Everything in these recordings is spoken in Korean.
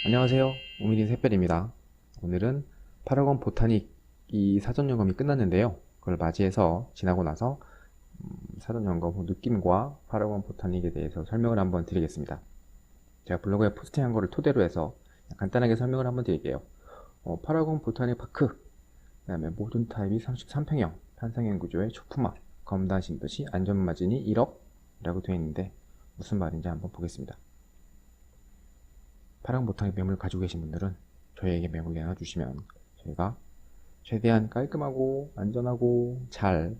안녕하세요. 오미린 샛별입니다. 오늘은 파라곤 보타닉 이 사전 점검이 끝났는데요. 그걸 맞이해서 지나고 나서 사전 점검 후 느낌과 파라곤 보타닉에 대해서 설명을 한번 드리겠습니다. 제가 블로그에 포스팅한 거를 토대로 해서 간단하게 설명을 한번 드릴게요. 파라곤 보타닉 파크, 그 다음에 모든 타입이 33평형, 판상형 구조의 초품화, 검단 신도시, 안전마진이 1억 이라고 되어 있는데 무슨 말인지 한번 보겠습니다. 파라곤 보타닉 매물 가지고 계신 분들은 저희에게 매물 내놔주시면 저희가 최대한 깔끔하고 안전하고 잘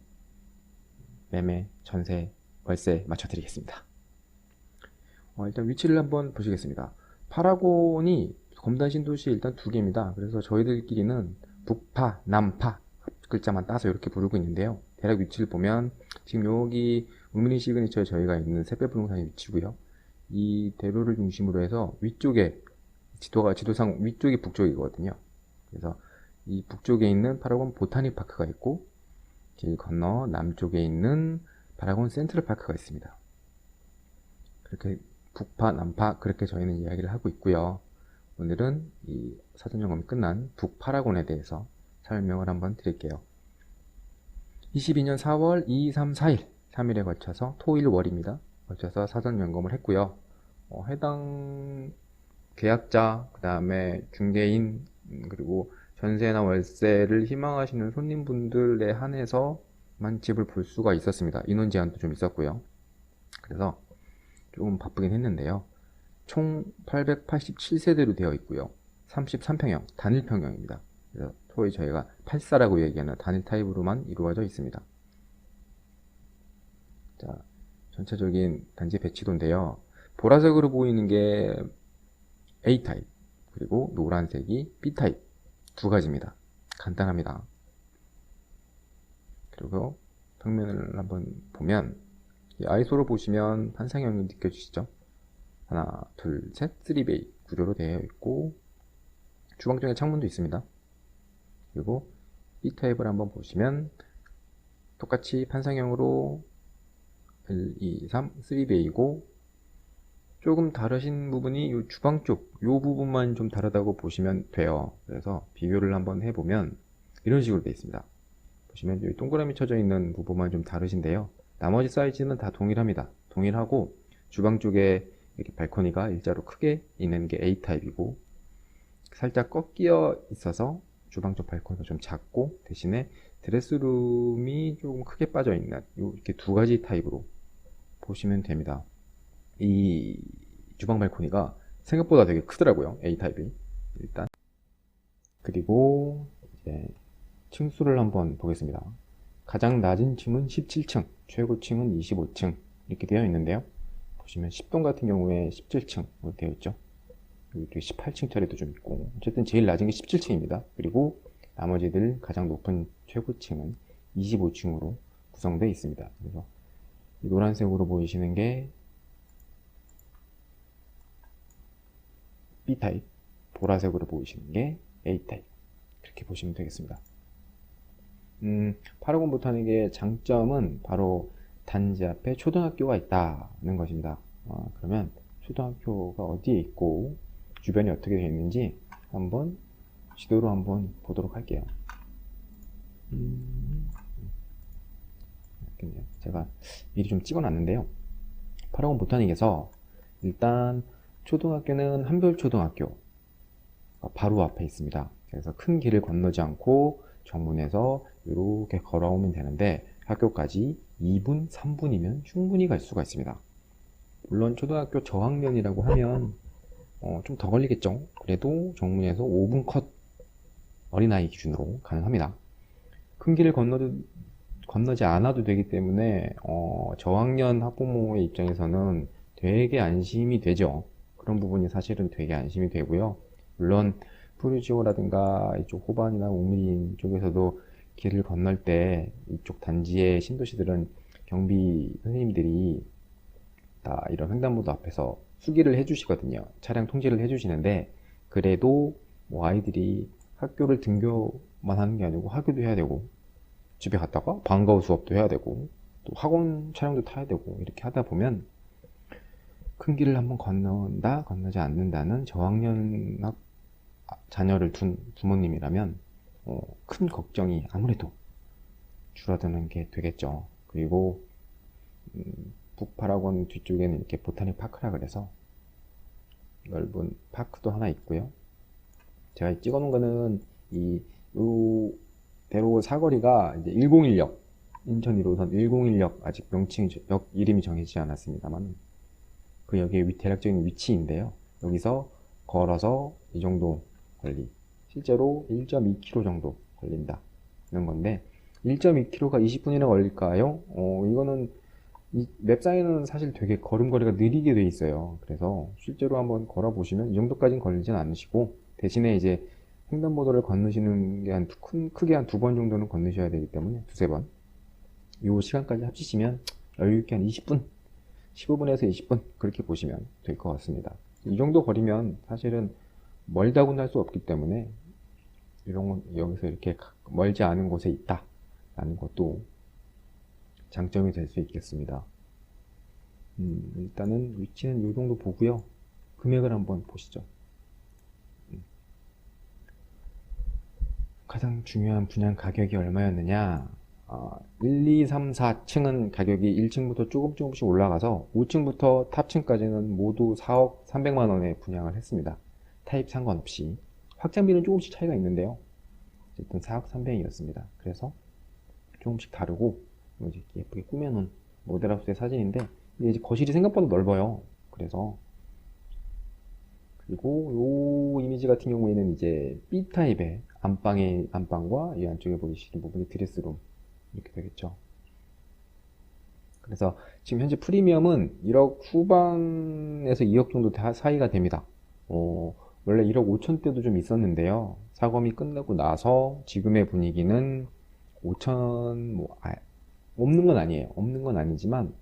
매매, 전세, 월세 맞춰드리겠습니다. 일단 위치를 한번 보시겠습니다. 파라곤이 검단 신도시 일단 두 개입니다. 그래서 저희들끼리는 북파, 남파 글자만 따서 이렇게 부르고 있는데요. 대략 위치를 보면 지금 여기 우미린 시그니처에 저희가 있는 샛별부동산이 위치고요. 이 대로를 중심으로 해서 위쪽에 지도상 위쪽이 북쪽이거든요. 그래서 이 북쪽에 있는 파라곤 보타닉 파크가 있고 길 건너 남쪽에 있는 파라곤 센트럴 파크가 있습니다. 그렇게 북파, 남파 그렇게 저희는 이야기를 하고 있고요. 오늘은 이 사전 점검이 끝난 북파라곤에 대해서 설명을 한번 드릴게요. 22년 4월 2, 3, 4일 3일에 걸쳐서 토일 월입니다. 걸쳐서 사전 점검을 했고요. 해당 계약자, 그 다음에 중개인, 그리고 전세나 월세를 희망하시는 손님분들에 한해서만 집을 볼 수가 있었습니다. 인원 제한도 좀 있었고요. 그래서 조금 바쁘긴 했는데요. 총 887세대로 되어 있고요. 33평형, 단일평형입니다. 그래서 소위 저희가 84라고 얘기하는 단일 타입으로만 이루어져 있습니다. 자, 전체적인 단지 배치도인데요. 보라색으로 보이는 게 A타입, 그리고 노란색이 B타입 두 가지입니다. 간단합니다. 그리고 평면을 한번 보면 아이소로 보시면 판상형이 느껴지시죠? 하나, 둘, 셋, 3베이 구조로 되어 있고 주방 쪽에 창문도 있습니다. 그리고 B타입을 한번 보시면 똑같이 판상형으로 1, 2, 3, 3베이고 조금 다르신 부분이 이 주방 쪽, 이 부분만 좀 다르다고 보시면 돼요. 그래서 비교를 한번 해보면 이런 식으로 되어 있습니다. 보시면 여기 동그라미 쳐져 있는 부분만 좀 다르신데요. 나머지 사이즈는 다 동일합니다. 동일하고 주방 쪽에 이렇게 발코니가 일자로 크게 있는 게 A타입이고 살짝 꺾여 있어서 주방 쪽 발코니가 좀 작고 대신에 드레스룸이 조금 크게 빠져 있는 이렇게 두 가지 타입으로 보시면 됩니다. 이 주방 발코니가 생각보다 되게 크더라고요. A타입이 일단. 그리고 이제 층수를 한번 보겠습니다. 가장 낮은 층은 17층, 최고층은 25층 이렇게 되어 있는데요. 보시면 10동 같은 경우에 17층으로 되어 있죠. 여기 18층짜리도 좀 있고 어쨌든 제일 낮은 게 17층입니다. 그리고 나머지들 가장 높은 최고층은 25층으로 구성되어 있습니다. 그래서 이 노란색으로 보이시는 게 B타입, 보라색으로 보이시는 게 A타입 그렇게 보시면 되겠습니다. 파라곤 보타닉의 장점은 바로 단지 앞에 초등학교가 있다는 것입니다. 그러면 초등학교가 어디에 있고 주변이 어떻게 되어 있는지 한번 지도로 한번 보도록 할게요. 제가 미리 좀 찍어 놨는데요. 파라곤 보타닉에서 일단 초등학교는 한별초등학교 바로 앞에 있습니다. 그래서 큰 길을 건너지 않고 정문에서 이렇게 걸어오면 되는데 학교까지 2분, 3분이면 충분히 갈 수가 있습니다. 물론 초등학교 저학년이라고 하면 좀 더 걸리겠죠. 그래도 정문에서 5분 컷 어린아이 기준으로 가능합니다. 큰 길을 건너지 않아도 되기 때문에 저학년 학부모의 입장에서는 되게 안심이 되죠. 그런 부분이 사실은 되게 안심이 되고요. 물론 푸르지오라든가 이쪽 호반이나 우미린 쪽에서도 길을 건널 때 이쪽 단지의 신도시들은 경비 선생님들이 다 이런 횡단보도 앞에서 수기를 해주시거든요. 차량 통제를 해주시는데 그래도 뭐 아이들이 학교를 등교만 하는 게 아니고 학교도 해야 되고 집에 갔다가 방과후 수업도 해야 되고 또 학원 차량도 타야 되고 이렇게 하다 보면 큰 길을 한번 건너다, 건너지 않는다는 저학년 자녀를 둔 부모님이라면 큰 걱정이 아무래도 줄어드는 게 되겠죠. 그리고 북파라곤 뒤쪽에는 이렇게 보타닉 파크라 그래서 넓은 파크도 하나 있고요. 제가 찍어놓은 거는 요 대로 사거리가 이제 101역, 인천 1호선 101역, 아직 명칭, 역 이름이 정해지지 않았습니다만 그 역의 대략적인 위치인데요. 여기서 걸어서 이 정도 걸리, 실제로 1.2km 정도 걸린다는 건데 1.2km가 20분이나 걸릴까요? 이거는 이 맵상에는 사실 되게 걸음걸이가 느리게 돼 있어요. 그래서 실제로 한번 걸어 보시면 이 정도까지는 걸리진 않으시고 대신에 이제 횡단보도를 건너시는 게 크게 한 2번 정도는 건너셔야 되기 때문에 두세 번. 요 시간까지 합치시면 여유있게 한 20분, 15분에서 20분 그렇게 보시면 될 것 같습니다. 이 정도 거리면 사실은 멀다고는 할 수 없기 때문에 여기서 이렇게 멀지 않은 곳에 있다라는 것도 장점이 될 수 있겠습니다. 일단은 위치는 이 정도 보고요. 금액을 한번 보시죠. 가장 중요한 분양 가격이 얼마였느냐? 1, 2, 3, 4층은 가격이 1층부터 조금씩 올라가서 5층부터 탑층까지는 모두 4억 300만 원에 분양을 했습니다. 타입 상관없이. 확장비는 조금씩 차이가 있는데요. 어쨌든 4억 300이었습니다. 그래서 조금씩 다르고 이제 예쁘게 꾸며놓은 모델하우스의 사진인데 이제 거실이 생각보다 넓어요. 그래서 그리고 요 이미지 같은 경우에는 이제 B타입의 안방과 이 안쪽에 보이시는 부분이 드레스룸 이렇게 되겠죠. 그래서 지금 현재 프리미엄은 1억 후반에서 2억 정도 사이가 됩니다. 원래 1억 5천대도 좀 있었는데요. 사검이 끝나고 나서 지금의 분위기는 5천 없는 건 아니에요. 없는 건 아니지만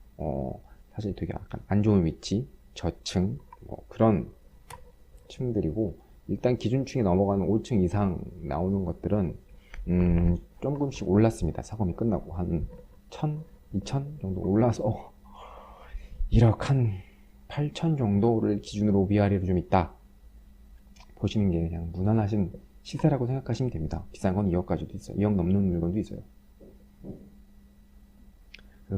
사실 되게 약간 안 좋은 위치, 저층 그런 층들이고 일단 기준층이 넘어가는 5층 이상 나오는 것들은 조금씩 올랐습니다. 사검이 끝나고 한 1000, 2000 정도 올라서 1억 한 8천 정도를 기준으로 위아래로 좀 있다 보시는 게 그냥 무난하신 시세라고 생각하시면 됩니다. 비싼 건 2억까지도 있어요. 2억 넘는 물건도 있어요.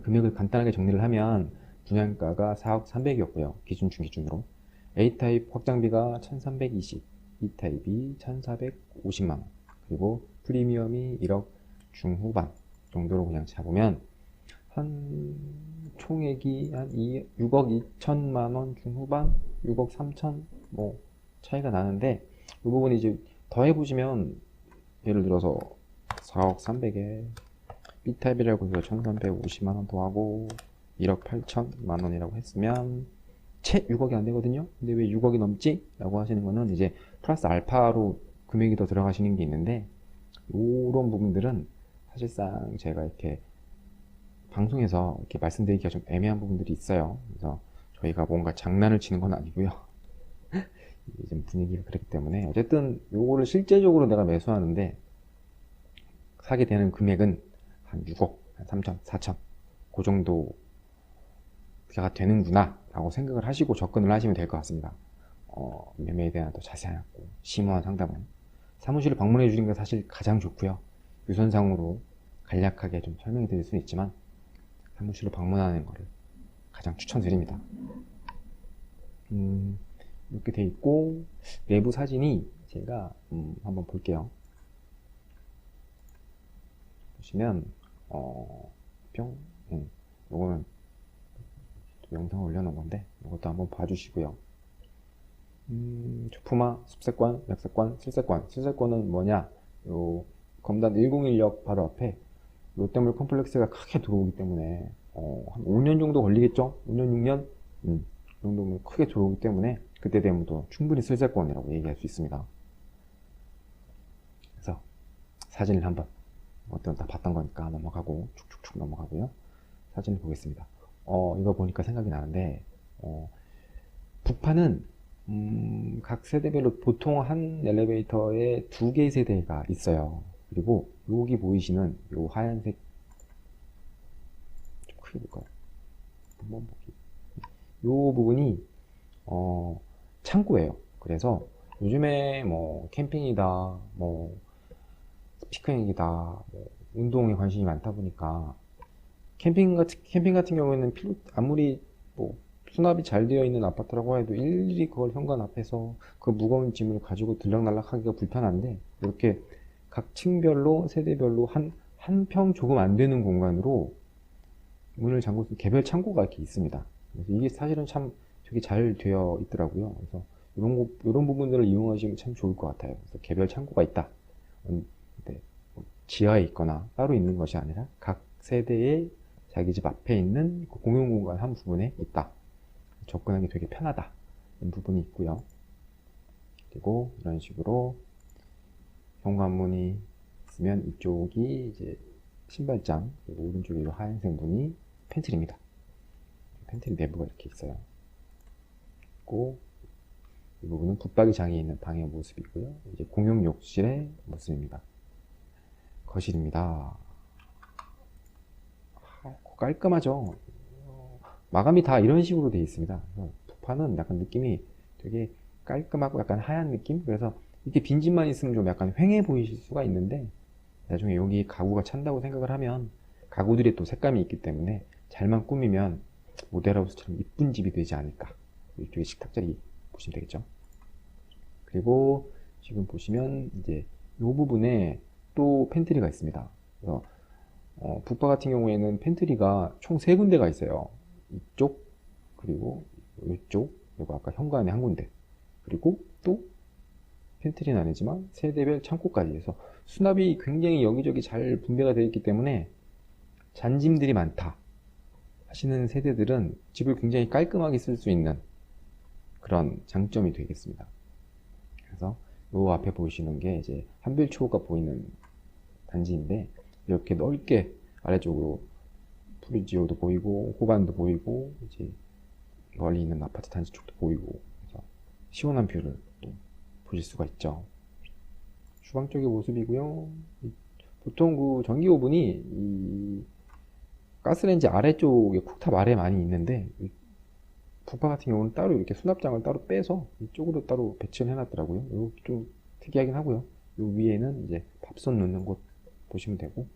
금액을 간단하게 정리를 하면 분양가가 4억 300이었고요. 기준으로 A타입 확장비가 1320, B타입이 1450만원, 그리고 프리미엄이 1억 중후반 정도로 그냥 잡으면 한 총액이 한 6억 2천만원 중후반, 6억 3천 뭐 차이가 나는데 이 부분이 이제 더해보시면 예를 들어서 4억 300에 B타입이라고 해서 1350만원 더하고 1억 8천만원이라고 했으면 채 6억이 안 되거든요. 근데 왜 6억이 넘지? 라고 하시는 거는 이제 플러스 알파로 금액이 더 들어가시는 게 있는데 이런 부분들은 사실상 제가 이렇게 방송에서 이렇게 말씀드리기가 좀 애매한 부분들이 있어요. 그래서 저희가 뭔가 장난을 치는 건 아니고요. 이게 좀 분위기가 그렇기 때문에 어쨌든 요거를 실제적으로 내가 매수하는데 사게 되는 금액은 한 6억, 한 3천, 4천 그 정도가 되는구나 라고 생각을 하시고 접근을 하시면 될 것 같습니다. 매매에 대한 더 자세하고 심오한 상담은 사무실을 방문해 주시는 게 사실 가장 좋고요. 유선상으로 간략하게 좀 설명해 드릴 수는 있지만 사무실을 방문하는 것을 가장 추천드립니다. 이렇게 돼 있고 내부 사진이 제가 한번 볼게요. 보시면 요거는 영상을 올려놓은 건데 이것도 한번 봐주시고요. 주품화, 습세권, 약세권, 실세권. 실세권은 뭐냐? 요 검단 101역 바로 앞에 롯데몰 컴플렉스가 크게 들어오기 때문에 한 5년 정도 걸리겠죠? 5년, 6년? 그 정도면 크게 들어오기 때문에 그때 되면 또 충분히 실세권이라고 얘기할 수 있습니다. 그래서 사진을 한번 어떤 다 봤던 거니까 넘어가고 축축축 넘어가고요. 사진을 보겠습니다. 이거 보니까 생각이 나는데 북파는 각 세대별로 보통 한 엘리베이터에 2개의 세대가 있어요. 그리고 여기 보이시는 요 하얀색 좀 크게 볼까요? 한번 보기. 요 부분이 창고예요. 그래서 요즘에 뭐 캠핑이다, 뭐 피크닉이다, 뭐 운동에 관심이 많다 보니까 캠핑 같은 경우에는 아무리 뭐 수납이 잘 되어 있는 아파트라고 해도 일일이 그걸 현관 앞에서 그 무거운 짐을 가지고 들락날락 하기가 불편한데, 이렇게 각 층별로 세대별로 한 평 조금 안 되는 공간으로 문을 잠궈 둔 개별 창고가 이렇게 있습니다. 그래서 이게 사실은 참 되게 잘 되어 있더라고요. 그래서 이런 부분들을 이용하시면 참 좋을 것 같아요. 그래서 개별 창고가 있다. 네, 뭐 지하에 있거나 따로 있는 것이 아니라 각 세대의 자기 집 앞에 있는 그 공용 공간 한 부분에 있다. 접근하기 되게 편하다. 이런 부분이 있고요. 그리고 이런 식으로 현관문이 있으면 이쪽이 이제 신발장, 그리고 오른쪽에 이 하얀색 문이 팬트리입니다. 팬트리 내부가 이렇게 있어요. 그리고 이 부분은 붙박이 장이 있는 방의 모습이고요. 이제 공용 욕실의 모습입니다. 거실입니다. 깔끔하죠. 마감이 다 이런 식으로 되어 있습니다. 부파는 약간 느낌이 되게 깔끔하고 약간 하얀 느낌? 그래서 이렇게 빈집만 있으면 좀 약간 휑해 보이실 수가 있는데, 나중에 여기 가구가 찬다고 생각을 하면 가구들이 또 색감이 있기 때문에 잘만 꾸미면 모델하우스처럼 이쁜 집이 되지 않을까. 이쪽에 식탁 자리 보시면 되겠죠. 그리고 지금 보시면 이제 이 부분에 또 팬트리가 있습니다. 그래서 북바 같은 경우에는 팬트리가 총 3군데가 있어요. 이쪽, 그리고 이쪽, 그리고 아까 현관에 한 군데, 그리고 또 팬트리는 아니지만 세대별 창고까지 해서 수납이 굉장히 여기저기 잘 분배가 되어 있기 때문에 잔짐들이 많다 하시는 세대들은 집을 굉장히 깔끔하게 쓸 수 있는 그런 장점이 되겠습니다. 그래서 요 앞에 보이시는 게 이제 한별초가 보이는 단지인데, 이렇게 넓게 아래쪽으로 푸르지오도 보이고 호반도 보이고 이제 멀리 있는 아파트 단지 쪽도 보이고, 그래서 시원한 뷰를 또 보실 수가 있죠. 주방 쪽의 모습이고요. 보통 그 전기 오븐이 이 가스레인지 아래쪽에 쿡탑 아래 많이 있는데, 부파 같은 경우는 따로 이렇게 수납장을 따로 빼서 이쪽으로 따로 배치를 해놨더라고요. 이거 좀 특이하긴 하고요. 요 위에는 이제 밥솥 넣는 곳 보시면 되고,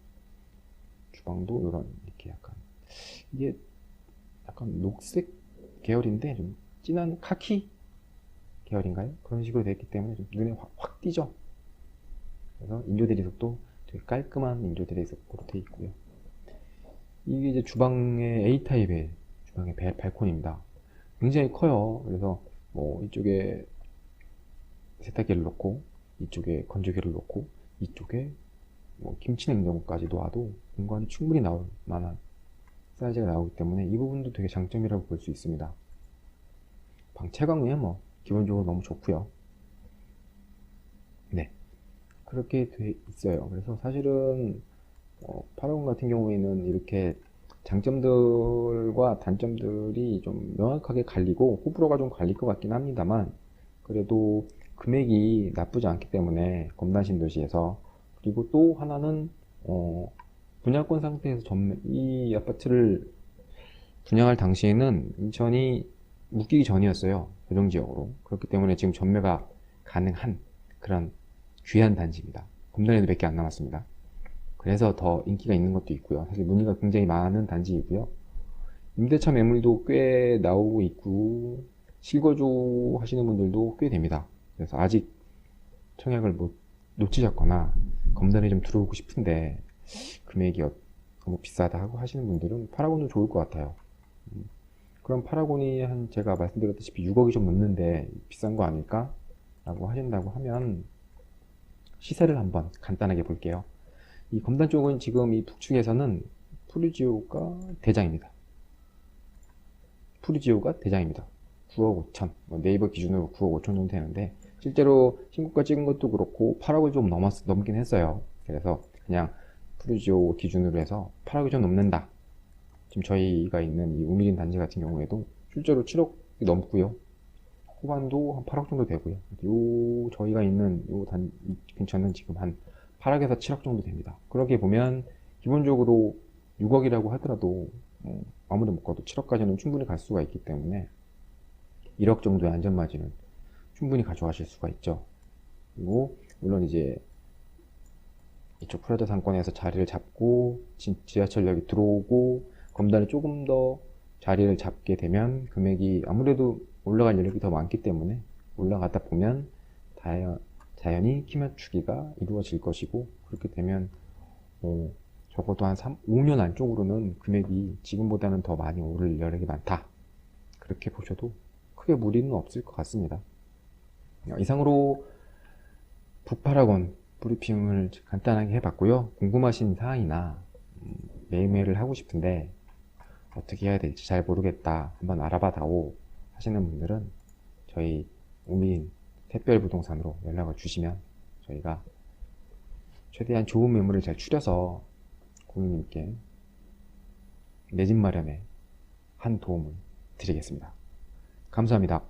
주방도 이런 이렇게 약간, 이게 약간 녹색 계열인데 좀 진한 카키 계열인가요? 그런 식으로 되어 있기 때문에 좀 눈에 확 띄죠. 그래서 인조 대리석도 되게 깔끔한 인조 대리석으로 되어 있고요. 이게 이제 주방의 A타입의 주방의 발코니입니다. 굉장히 커요. 그래서 뭐 이쪽에 세탁기를 놓고, 이쪽에 건조기를 놓고, 이쪽에 뭐 김치 냉장고까지 놓아도 공간이 충분히 나올 만한 사이즈가 나오기 때문에 이 부분도 되게 장점이라고 볼 수 있습니다. 방 채광은 뭐 기본적으로 너무 좋고요. 네, 그렇게 돼 있어요. 그래서 사실은 파라곤 같은 경우에는 이렇게 장점들과 단점들이 좀 명확하게 갈리고 호불호가 좀 갈릴 것 같긴 합니다만, 그래도 금액이 나쁘지 않기 때문에 검단 신도시에서, 그리고 또 하나는 분양권 상태에서 이 아파트를 분양할 당시에는 인천이 묶이기 전이었어요. 조정지역으로. 그렇기 때문에 지금 전매가 가능한 그런 귀한 단지입니다. 검단에도 몇 개 안 남았습니다. 그래서 더 인기가 있는 것도 있고요. 사실 문의가 굉장히 많은 단지이고요. 임대차 매물도 꽤 나오고 있고, 실거주 하시는 분들도 꽤 됩니다. 그래서 아직 청약을 못 놓치셨거나 검단에 좀 들어오고 싶은데 금액이 너무 비싸다 하고 하시는 분들은 파라곤도 좋을 것 같아요. 그럼 파라곤이 제가 말씀드렸다시피 6억이 좀 넘는데 비싼 거 아닐까? 라고 하신다고 하면 시세를 한번 간단하게 볼게요. 이 검단 쪽은 지금 이 북측에서는 푸르지오가 대장입니다. 9억 5천. 네이버 기준으로 9억 5천 정도 되는데, 실제로 신고가 찍은 것도 그렇고 8억을 좀 넘긴 했어요. 그래서 그냥 푸르지오 기준으로 해서 8억이 좀 넘는다. 지금 저희가 있는 이 우미린 단지 같은 경우에도 실제로 7억이 넘고요. 후반도 한 8억 정도 되고요. 저희가 있는 이 근처는 지금 한 8억에서 7억 정도 됩니다. 그렇게 보면 기본적으로 6억이라고 하더라도 아무리 못 가도 7억까지는 충분히 갈 수가 있기 때문에 1억 정도의 안전마진은 충분히 가져가실 수가 있죠. 그리고 물론 이제 이쪽 프라자 상권에서 자리를 잡고 지하철역이 들어오고 검단이 조금 더 자리를 잡게 되면 금액이 아무래도 올라갈 여력이 더 많기 때문에 올라가다 보면 자연히 키 맞추기가 이루어질 것이고, 그렇게 되면 적어도 한 5년 안쪽으로는 금액이 지금보다는 더 많이 오를 여력이 많다, 그렇게 보셔도 크게 무리는 없을 것 같습니다. 이상으로 북파라곤 브리핑을 간단하게 해봤고요. 궁금하신 사항이나 매매를 하고 싶은데 어떻게 해야 될지 잘 모르겠다, 한번 알아봐다오 하시는 분들은 저희 우민 택별부동산으로 연락을 주시면 저희가 최대한 좋은 매물을 잘 추려서 고객님께 내 집 마련에 한 도움을 드리겠습니다. 감사합니다.